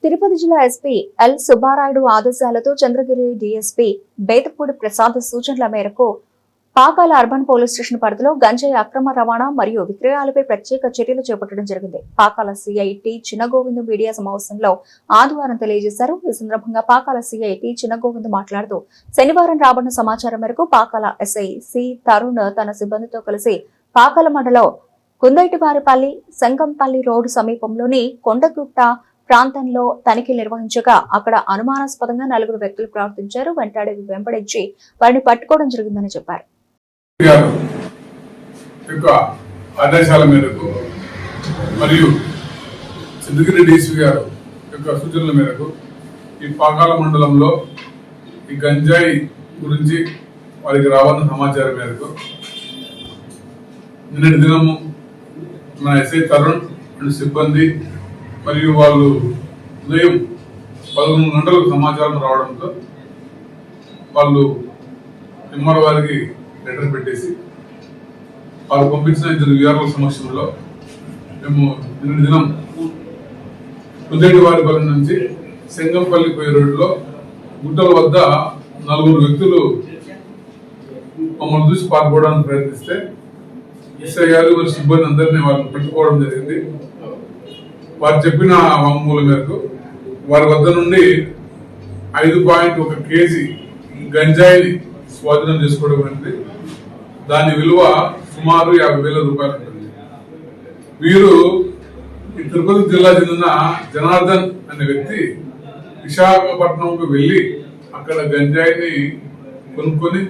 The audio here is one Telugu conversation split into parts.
తిరుపతి జిల్లా ఎస్పీ ఎల్ సుబ్బారాయుడు ఆదేశాలతో చంద్రగిరి డీఎస్పీ బేతపూడి ప్రసాద్ సూచనల మేరకు పాకాల అర్బన్ పోలీస్ స్టేషన్ పరిధిలో గంజాయి అక్రమ రవాణా మరియు విక్రయాలపై ప్రత్యేక చర్యలు చేపట్టడం జరిగింది. పాకాల సిఐ టి చిన్నగోవింద్ మీడియా సమావేశంలో ఆదివారం తెలియజేశారు. ఈ సందర్భంగా పాకాల సిఐ టి చిన్నగోవింద్ మాట్లాడుతూ శనివారం రాబడిన సమాచారం మేరకు పాకాల ఎస్ఐ సి తరుణ్ తన సిబ్బందితో కలిసి పాకాల మండలం కుందైటివారిపల్లి సంగంపల్లి రోడ్డు సమీపంలోని కొండగుట్ట ప్రాంతంలో తనిఖీలు నిర్వహించగా అక్కడ అనుమానాస్పదంగా 4 వ్యక్తులు ప్రవర్తించారు. వెంబడించి వారిని పట్టుకోవడం జరిగిందని చెప్పారు. ఆదేశాల మేరకు మరియు చంద్రగిరి డీసీ గారు యొక్క సూచనల మేరకు ఈ పాకాల మండలంలో ఈ గంజాయి గురించి వారికి రావాలన్న సమాచారం మేరకు నిన్నటి దినము మన ఎస్ఐ తరుణ్ అండ్ సిబ్బంది మరియు వాళ్ళు ఉదయం 11 గంటలకు సమాచారం రావడంతో వాళ్ళు ఎంఆర్ వారికి లెటర్ పెట్టేసి వాళ్ళు పంపించిన 2 విఆర్ఓ సమక్షంలో మేము నిన్నటి దినం కుందేటివారిపల్లి నుంచి సంగంపల్లి పోయే రోడ్డులో గుట్టల వద్ద 4 వ్యక్తులు మమ్మల్ని చూసి పాల్గొనడానికి ప్రయత్నిస్తే ఎస్ఐ గారు మరియు సిబ్బంది అందరినీ వాళ్ళని పెట్టుకోవడం జరిగింది. వారు చెప్పిన వాంగ్మూలం మేరకు వారి వద్ద నుండి 5.1 కేజీ గంజాయిని స్వాధీనం చేసుకోవడం అనేది దాని విలువ సుమారు 50,000 రూపాయలు ఉంటుంది. వీరు ఈ తిరుపతి జిల్లా చెందిన జనార్దన్ అనే వ్యక్తి విశాఖపట్నంకు వెళ్లి అక్కడ గంజాయిని కొనుక్కొని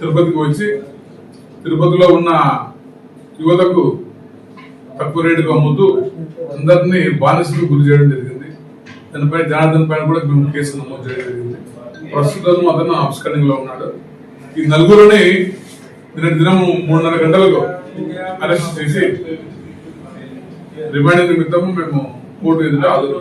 తిరుపతికి వచ్చి తిరుపతిలో ఉన్న యువతకు తక్కువ రేటుకు అమ్ముతూ అందరినీ బానిసకు గురి చేయడం జరిగింది. దానిపై జనార్దన్ పైన కూడా మేము కేసు నమోదు చేయడం జరిగింది. ప్రస్తుతం అతను అబ్స్కండింగ్ లో ఉన్నాడు. ఈ 4 నిన్నటి దినం 3:30 గంటలకు అరెస్ట్ చేసి రిమాండ్ నిమిత్తం మేము కోర్టు ఎదుట హాజరు.